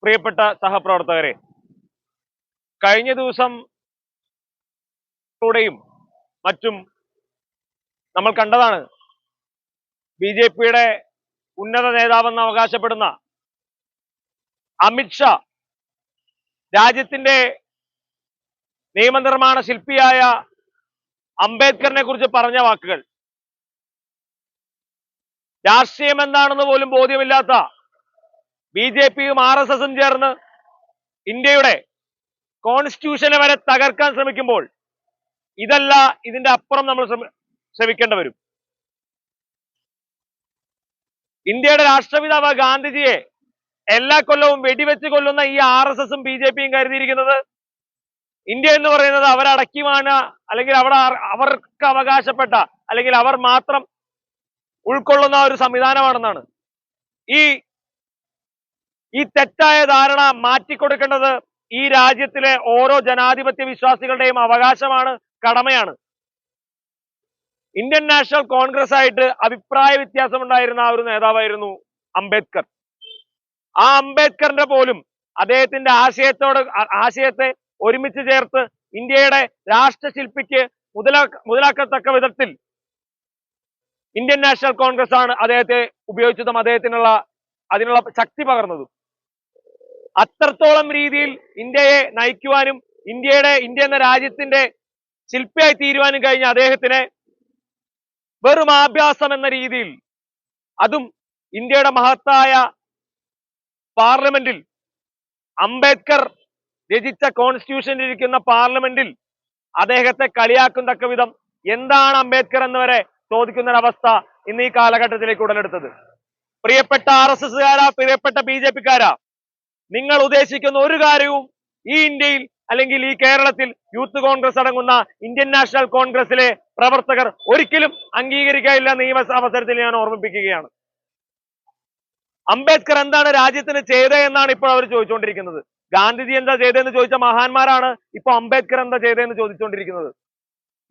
പ്രിയപ്പെട്ട സഹപ്രവർത്തകരെ, കഴിഞ്ഞ ദിവസം ൂടെയും മറ്റും നമ്മൾ കണ്ടതാണ് ബി.ജെ.പിയുടെ ഉന്നത നേതാവെന്ന് അവകാശപ്പെടുന്ന അമിത്ഷാ രാജ്യത്തിന്റെ നിയമനിർമ്മാണ ശില്പിയായ അംബേദ്കറിനെ കുറിച്ച് പറഞ്ഞ വാക്കുകൾ. രാഷ്ട്രീയം എന്താണെന്ന് പോലും ബോധ്യമില്ലാത്ത ബി.ജെ.പിയും ആർ.എസ്.എസും ചേർന്ന് ഇന്ത്യയുടെ കോൺസ്റ്റിറ്റ്യൂഷനെ വരെ തകർക്കാൻ ശ്രമിക്കുമ്പോൾ ഇതല്ല, ഇതിന്റെ അപ്പുറം നമ്മൾ ശ്രമിക്കേണ്ടി വരും. ഇന്ത്യയുടെ രാഷ്ട്രപിതാവ് ഗാന്ധിജിയെ എല്ലാ കൊല്ലവും വെടിവെച്ച് കൊല്ലുന്ന ഈ ആർ.എസ്.എസും ബി.ജെ.പിയും കരുതിയിരിക്കുന്നത് ഇന്ത്യ എന്ന് പറയുന്നത് അവരടക്കിമാണ്, അല്ലെങ്കിൽ അവർക്ക് അവകാശപ്പെട്ട, അല്ലെങ്കിൽ അവർ മാത്രം ഉൾക്കൊള്ളുന്ന ഒരു സംവിധാനമാണെന്നാണ്. ഈ തെറ്റായ ധാരണ മാറ്റിക്കൊടുക്കേണ്ടത് ഈ രാജ്യത്തിലെ ഓരോ ജനാധിപത്യ വിശ്വാസികളുടെയും അവകാശമാണ്, കടമയാണ്. ഇന്ത്യൻ നാഷണൽ കോൺഗ്രസ് ആയിട്ട് അഭിപ്രായ വ്യത്യാസമുണ്ടായിരുന്ന ആ ഒരു നേതാവായിരുന്നു അംബേദ്കർ. ആ അംബേദ്കറിന്റെ പോലും അദ്ദേഹത്തിന്റെ ആശയത്തെ ഒരുമിച്ച് ചേർത്ത് ഇന്ത്യയുടെ രാഷ്ട്രശില്പിക്ക് മുതലാക്കത്തക്ക വിധത്തിൽ ഇന്ത്യൻ നാഷണൽ കോൺഗ്രസ് ആണ് അദ്ദേഹത്തെ ഉപയോഗിച്ചതും അതിനുള്ള ശക്തി പകർന്നതും. അത്രത്തോളം രീതിയിൽ ഇന്ത്യയെ നയിക്കുവാനും ഇന്ത്യ എന്ന രാജ്യത്തിന്റെ ശില്പിയായി തീരുവാനും കഴിഞ്ഞ അദ്ദേഹത്തിനെ വെറും ആഭ്യാസം എന്ന രീതിയിൽ, അതും ഇന്ത്യയുടെ മഹത്തായ പാർലമെന്റിൽ, അംബേദ്കർ രചിച്ച കോൺസ്റ്റിറ്റ്യൂഷനിൽ ഇരിക്കുന്ന പാർലമെന്റിൽ അദ്ദേഹത്തെ കളിയാക്കും വിധം എന്താണ് അംബേദ്കർ എന്ന് വരെ ചോദിക്കുന്നൊരവസ്ഥ ഇന്ന് ഈ കാലഘട്ടത്തിലേക്ക് ഉടലെടുത്തത്. പ്രിയപ്പെട്ട ആർ.എസ്.എസുകാരാ, പ്രിയപ്പെട്ട ബി.ജെ.പിക്കാരാ, നിങ്ങൾ ഉദ്ദേശിക്കുന്ന ഒരു കാര്യവും ഈ ഇന്ത്യയിൽ അല്ലെങ്കിൽ ഈ കേരളത്തിൽ യൂത്ത് കോൺഗ്രസ് അടങ്ങുന്ന ഇന്ത്യൻ നാഷണൽ കോൺഗ്രസിലെ പ്രവർത്തകർ ഒരിക്കലും അംഗീകരിക്കാനില്ല എന്ന് ഈ അവസരത്തിൽ ഞാൻ ഓർമ്മിപ്പിക്കുകയാണ്. അംബേദ്കർ എന്താണ് രാജ്യത്തിന് ചെയ്തതെന്നാണ് ഇപ്പോൾ അവർ ചോദിച്ചുകൊണ്ടിരിക്കുന്നത്. ഗാന്ധിജി എന്താ ചെയ്തതെന്ന് ചോദിച്ച മഹാന്മാരാണ് ഇപ്പോൾ അംബേദ്കർ എന്താ ചെയ്തതെന്ന് ചോദിച്ചുകൊണ്ടിരിക്കുന്നത്.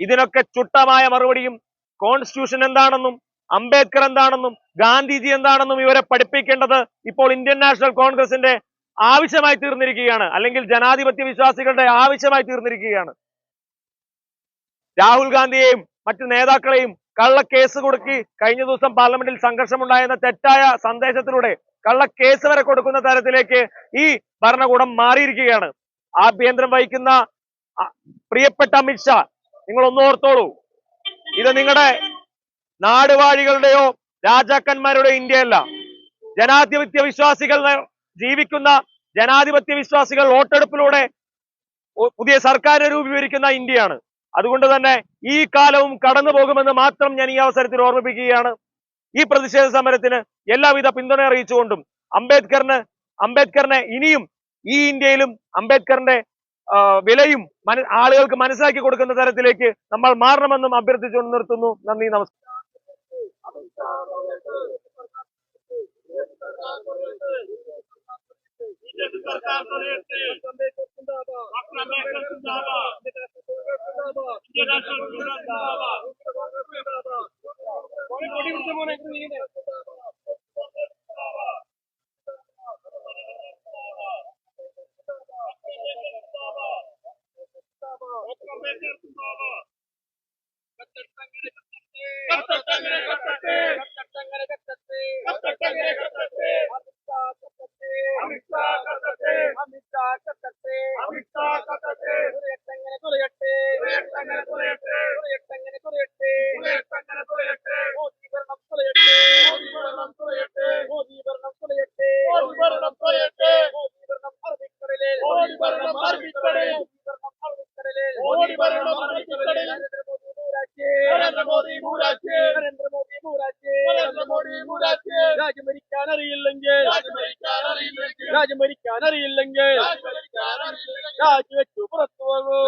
ഇതിനൊക്കെ ചുട്ടമായ മറുപടിയും കോൺസ്റ്റിറ്റ്യൂഷൻ എന്താണെന്നും അംബേദ്കർ എന്താണെന്നും ഗാന്ധിജി എന്താണെന്നും ഇവരെ പഠിപ്പിക്കേണ്ടത് ഇപ്പോൾ ഇന്ത്യൻ നാഷണൽ കോൺഗ്രസിന്റെ ആവശ്യമായി തീർന്നിരിക്കുകയാണ്, അല്ലെങ്കിൽ ജനാധിപത്യ വിശ്വാസികളുടെ ആവശ്യമായി തീർന്നിരിക്കുകയാണ്. രാഹുൽ ഗാന്ധിയെയും മറ്റു നേതാക്കളെയും കള്ളക്കേസ് കൊടുക്കി കഴിഞ്ഞ ദിവസം പാർലമെന്റിൽ സംഘർഷമുണ്ടായെന്ന തെറ്റായ സന്ദേശത്തിലൂടെ കള്ളക്കേസ് വരെ കൊടുക്കുന്ന തരത്തിലേക്ക് ഈ ഭരണകൂടം മാറിയിരിക്കുകയാണ്. ആഭ്യന്തരം വഹിക്കുന്ന പ്രിയപ്പെട്ട അമിത്ഷാ, നിങ്ങൾ ഒന്നോർത്തോളൂ, ഇത് നിങ്ങളുടെ നാടുവാഴികളുടെയോ രാജാക്കന്മാരുടെയോ ഇന്ത്യയല്ല. ജനാധിപത്യ വിശ്വാസികൾ ജീവിക്കുന്ന, ജനാധിപത്യ വിശ്വാസികൾ വോട്ടെടുപ്പിലൂടെ പുതിയ സർക്കാർ രൂപീകരിക്കുന്ന ഇന്ത്യയാണ്. അതുകൊണ്ട് തന്നെ ഈ കാലവും കടന്നു പോകുമെന്ന് മാത്രം ഞാൻ ഈ അവസരത്തിൽ ഓർമ്മിപ്പിക്കുകയാണ്. ഈ പ്രതിഷേധ സമരത്തിന് എല്ലാവിധ പിന്തുണ അറിയിച്ചുകൊണ്ടും അംബേദ്കറിനെ ഇനിയും ഈ ഇന്ത്യയിലും അംബേദ്കറിന്റെ വിലയും ആളുകൾക്ക് മനസ്സിലാക്കി കൊടുക്കുന്ന തരത്തിലേക്ക് നമ്മൾ മാറണമെന്നും അഭ്യർത്ഥിച്ചുകൊണ്ട് നിർത്തുന്നു. നന്ദി, നമസ്കാരം. രാജ്യം ഭരിക്കാൻ അറിയില്ലെങ്കിൽ രാജിവെച്ചു പുറത്തു പോകൂ.